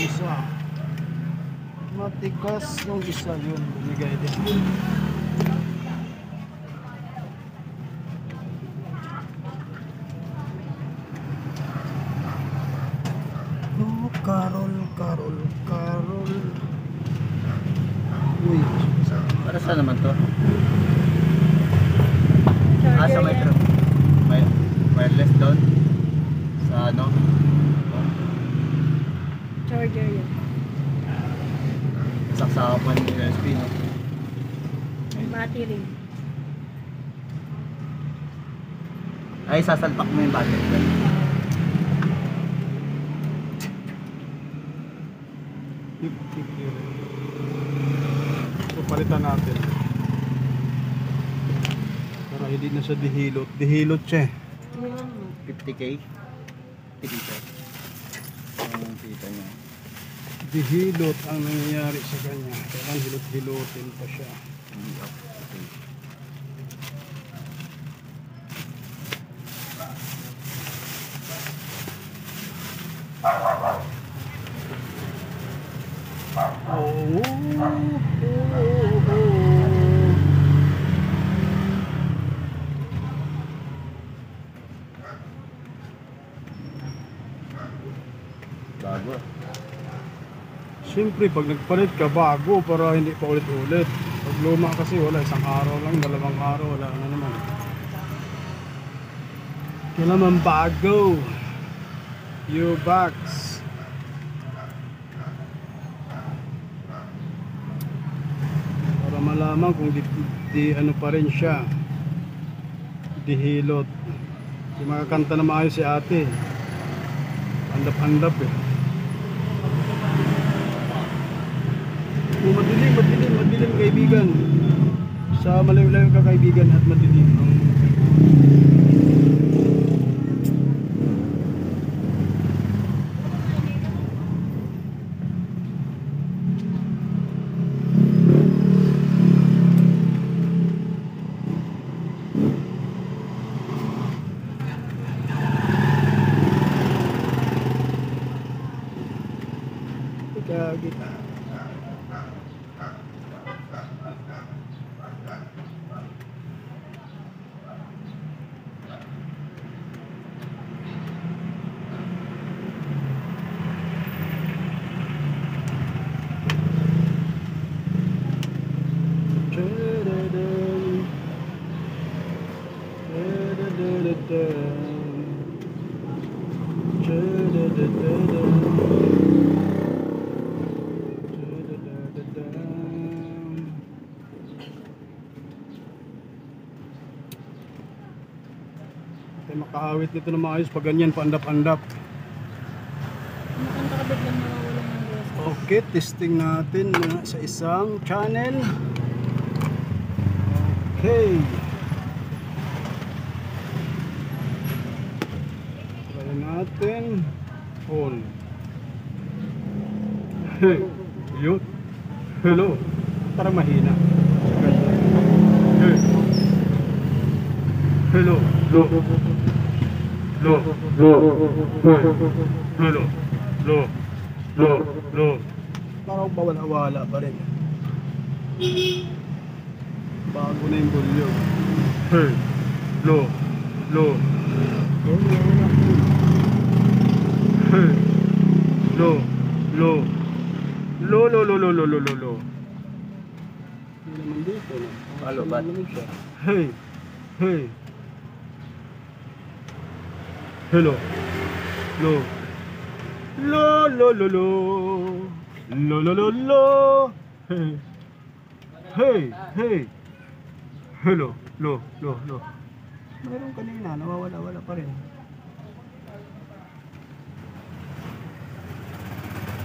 isa. Matigas yung isa, yun bumigay din. Oh, Carol. Uy, Para saan naman to? Charger Sa yan. wireless doon? Sa ano? Charger yan. Saksakan pa yung USB, no? Battery. Ay, sasalpak mo yung battery doon. so, palitan natin. Para hindi na siya dihilot. Dihilot siya eh. 50k? Tikita. Ang kita niya. Dihilot ang nangyayari sa kanya. Kailangan hilot-hilotin pa siya. Okay. Bago. Siyempre, pag nagpalit ka, bago para hindi pa ulit-ulit. Pag luma kasi, wala. Isang araw lang, 2 araw, wala na naman. Kailangan bago. U-Box. Para malaman kung di ano pa rin siya. Dihilot. Di makakanta na maayos si ate. Andap-andap eh. Madilim kaibigan. Sa malayo-layo ka kaibigan at madilim. Kita. Makahawit nito na maayos pag ganyan paandap-andap. Makanta ka biglang nawawala ng boses. Okay, testing natin muna sa isang channel. Okay. Try natin. On. Hey, yun. Hello. Parang mahina. Hey. Hello. Hello. Parang bawala-wala pa rin. Bago na yung bulyo. Hey. Lo. Hey. Lo. Hindi naman dito na. Halo, ba't? Hey. Hello. Lo. Hey. Hello. Lo. Mayroon kanina, nawawala pa rin.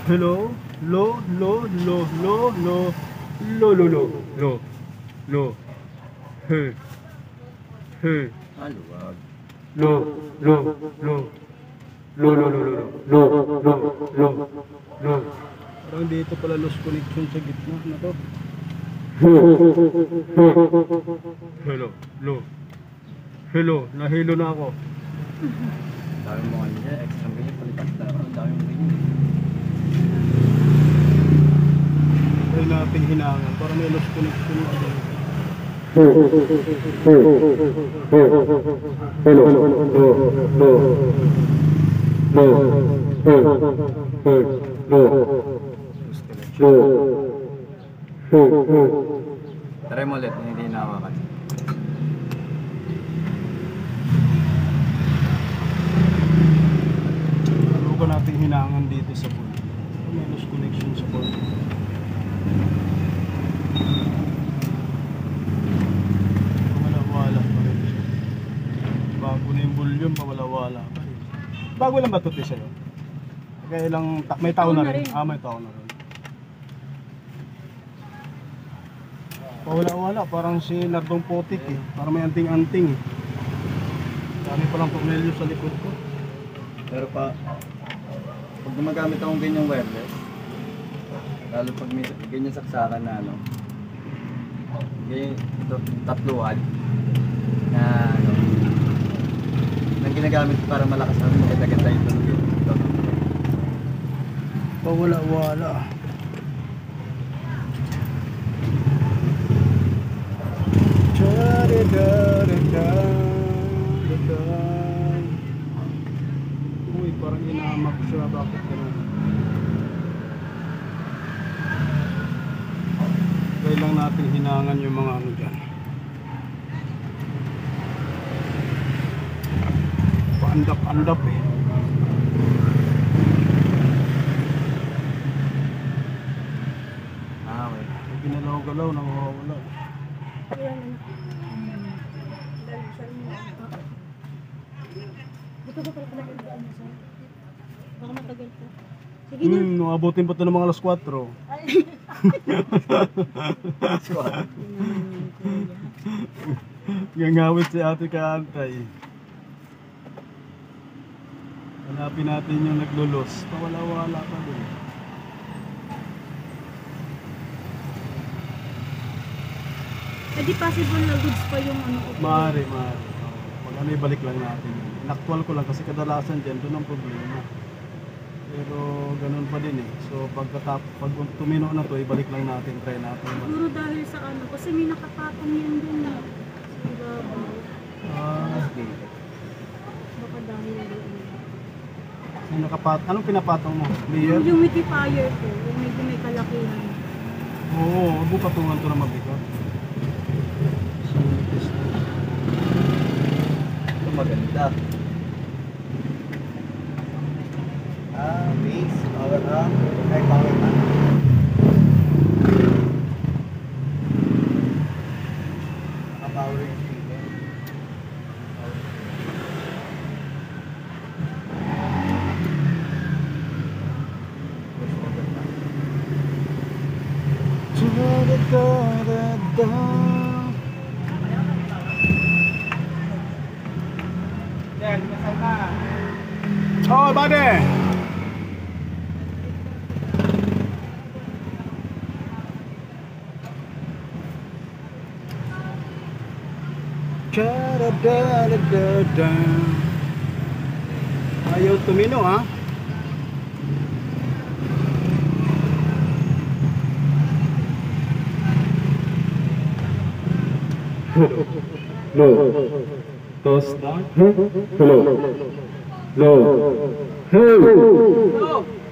Hello. Lo. Hey. Maluwag. Lo. Parang dito pala lost connection sa gitna na to. Hello, nahilo na ako. Dami mo kanina, extra ganyan, palitan na. Ang dami mo ganyan. hinangan para may lost connection yung ano. Try mo ulit, hindi nawakan. Ano natin hinangan dito sa pool. May lost connection sa pool. Wala pa rin siya. Bago na yung volume, pawala-wala pa rin. Bago lang ba ito sa'yo? Kaya ilang, may taon na rin. May taon na rin. Pawala-wala, parang si Nardong Potik eh. Parang may anting-anting eh. Dami palang tornilyo sa likod ko. Pero pag gumagamit akong ganyang wireless, lalo pag may ganyan saksakan na ano, ganyan, ito, tatluan, na ano, nang ginagamit para malakas ang maganda-ganda yung tunog yun. Pawala-wala. Uy, parang inamak siya. Bakit gano'n? Kailang natin hinangan yung mga ano dyan. Paandap-andap eh. Okay. Ginalaw-galaw, nawawala. Buto ko pala pinag-igaan mo sir. Baka matagal po. Sige na. Nakabutin pa ito ng mga alas 4. Gangawit si ate kaantay. Hanapin natin yung naglulos. Pawala-wala pa din. Eh di possible na goods pa yung ano ko. Maaari. Pag ano, ibalik lang natin. Inaktual ko lang kasi kadalasan dyan, doon ang problema. Pero ganun pa din eh. So pag tumino na to, ibalik lang natin, try natin. Siguro dahil sa ano, kasi may nakapatong yan dun na. Sa ibabaw. Baka dahil doon. Anong pinapatong mo? Layer? Yung humidifier ko, yung medyo may kalakihan. Oo, huwag mo patungan to na mabigat. Ito maganda. Base, power up, ay power up. Power yung speaker. Oh, buddy! Ayaw tumino ha. No. Toast na. Hello. No. Hey.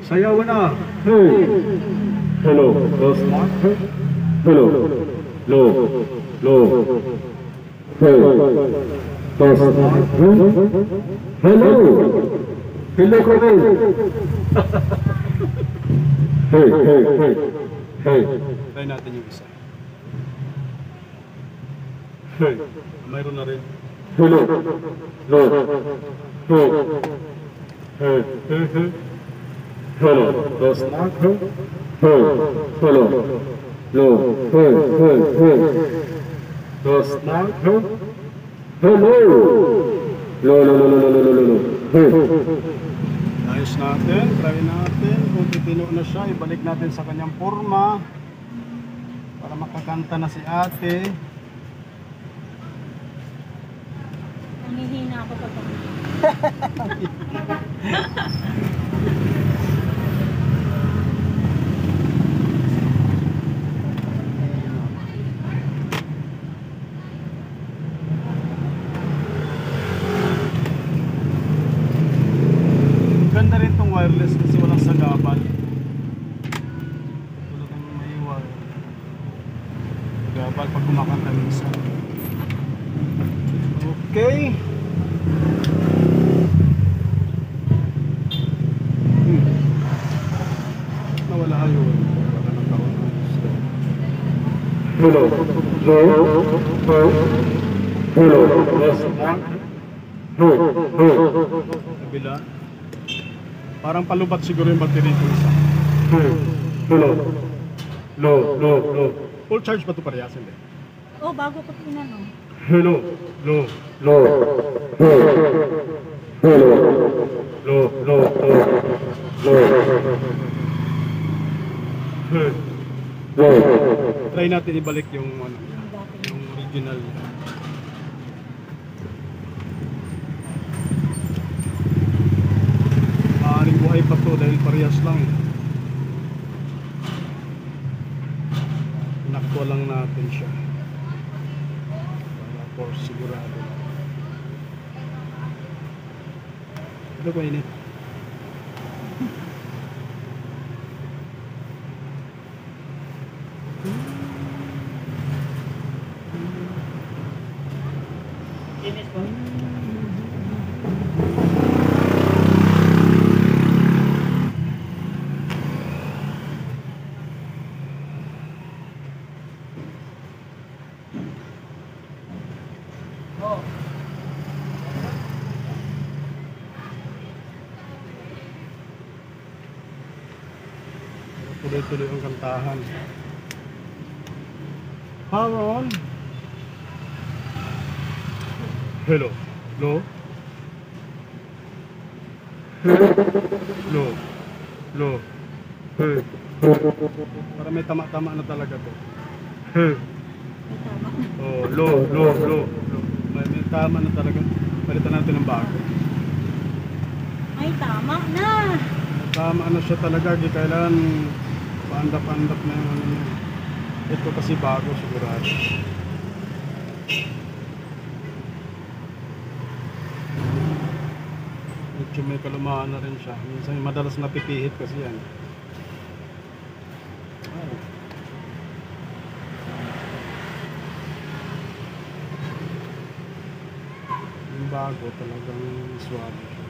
Sayawan na. Hey. Hello. Toast na. Hello. No. No. Hey. Toast. Hello. Hello, Colonel. Hey. Hey. Try natin yung isa. Hey. Mayroon na rin. Hello. No. Hey. Hey. Hello. Toast na. Hey. Hello. No. Hey. Toast na. Hello. No. Hey. Ayos natin. Try natin. Kung titino na siya, ibalik natin sa kanyang forma. Para makakanta na si ate. Nangihina ako pag kumakanta minsan. Okay. Nawala kayo. Wala ng taon. Hello. Hello. Yes. Kabila. Parang palubat siguro yung battery ito isa. Hello. No. Full charge ba ito parehas? Hindi. Oh, bago ko tinanong. Hello. No. No. Hello. No. Try natin ibalik yung ano, yung original. Maaaring buhay pa to dahil parehas lang. Pinakto lang natin siya. Para for sigurado. Ito ko init. Tuloy-tuloy ang kantahan. Power on. Hello. No. No. Para may tama-tama na talaga to. Oh, low. May tama na talaga. Palitan natin ng bago. Ay, tama na. Tama na siya talaga. Di kailangan paandap-andap na yung ano niya. Ito kasi bago sigurado. Medyo may kalumaan na rin siya. Minsan madalas napipihit kasi yan. Ay. Yung bago talagang suwabe siya.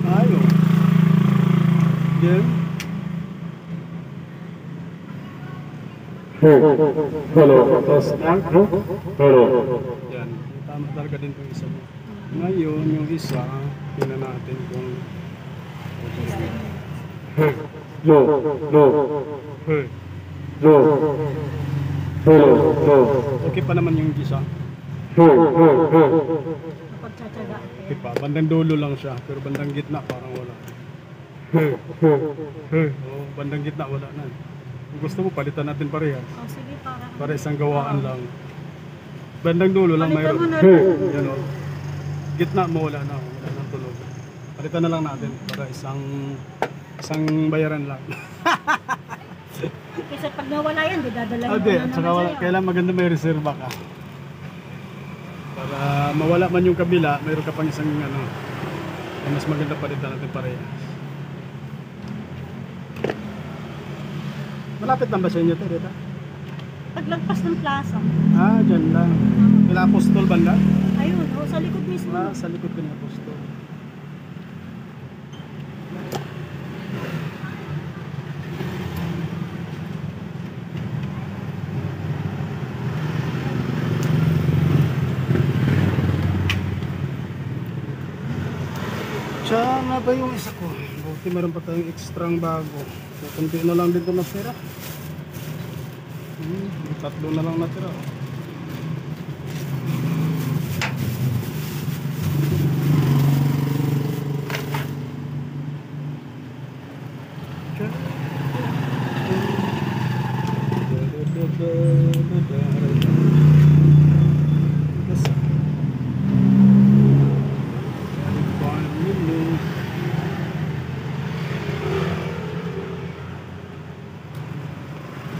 Ayo. Yan. Hello. Hello. Yan. Tama talaga din itong isa mo. Ngayon, yung isa, tingnan natin kung No. hey, No. Hello. okay pa naman yung isa. Pagtsatsaga. Okay pa. Bandang dulo lang siya. Pero bandang gitna parang wala. Oh, bandang gitna wala na. Kung gusto mo, palitan natin parehas. Oh, sige, para. Para isang gawaan lang. Bandang dulo lang Palitan mo mayroon. na rin. Yan o. Gitna mo wala na. Wala nang tunog. Palitan na lang natin para isang bayaran lang. Kasi pag nawala yan, di dadala Ah, yung di. ano At saka naman wala, sa'yo. kailangan maganda may reserva ka. Para mawala man yung kabila, mayroon ka pang isang ano. Mas maganda palitan natin parehas. Malapit lang ba sa inyo ito, Rita? Paglagpas ng plaza. Ah, dyan lang. Kila Apostol banda? Ayun, oh, sa likod mismo. Ah, sa likod ko ni Apostol. Saan na ba yung isa ko? Buti meron pa tayong extrang bago. So, kunti na lang dito natira. Tatlo na lang natira.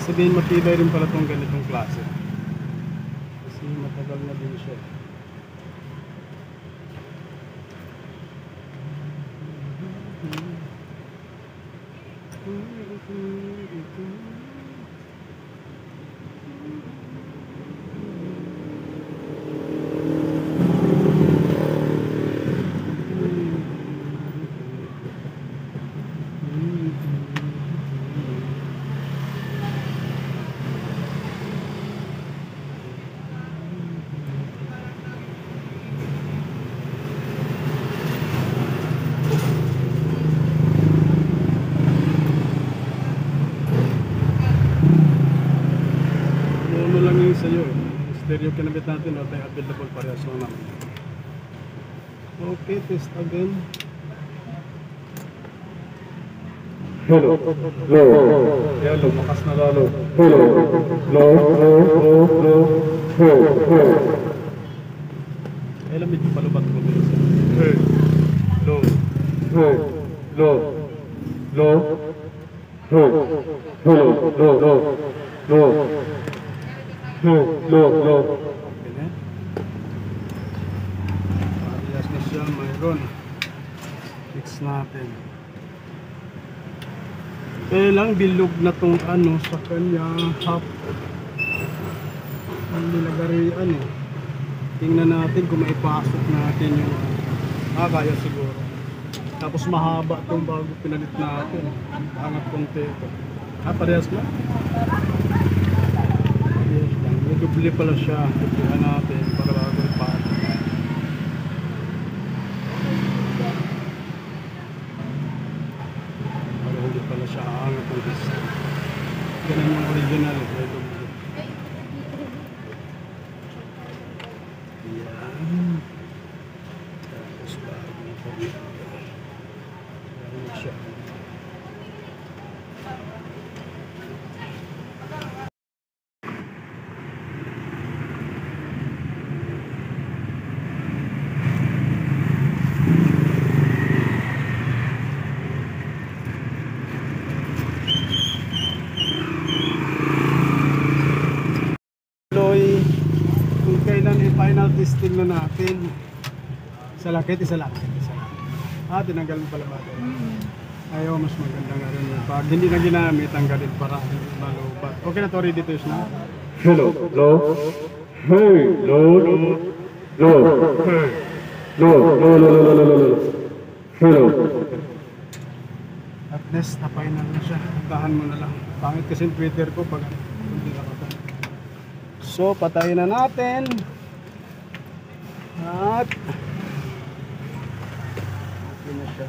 Sabihin matibay rin pala itong ganitong klase. Kasi matagal na din siya. Ano lang yung sa'yo. Stereo kinabit natin, o tayo available parehas lang naman. Okay, test again. Hello. Low. Kaya lumakas na lalo. Hello. Low. Low. Low. Low. Kaya lang medyo palubat ko minsan. Hey. Low. Hey. Low. Low. Low. Hello. Low. Low. Low. Low. Low. Low. Okay na. Parehas na siya, mayroon. Fix natin. Kaya lang bilog na tong ano sa kanya half. Ang nilagarian eh. Tingnan natin kung maipasok natin yung kaya siguro. Tapos mahaba tong bago pinalit natin. Angat konti ito. Parehas na? Yes lang. May dubli pala siya. Dublihan natin para bago ipasok. Para hindi pala siya aangat ng gusto. Ganun yung original. May dubli. Yan. Tapos bago na po. Yan siya. Loy, kung kailan i-final testing na natin. Isa lang. Tinanggal mo pala ba ito? Ayaw, mas maganda nga rin yun. Pag hindi na ginamit, tanggalin para hindi malubat. Okay na to, ready to use na? Hello. Low. Hey. Low. Low. Low. Hey. Low. Low. Low. Low. Low. Low. Hello. At least, na-final na siya. Tahan mo na lang. Pangit kasi yung Twitter ko pag hindi na ako. So, patayin na natin. At okay na siya.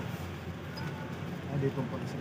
Dito pa kasi.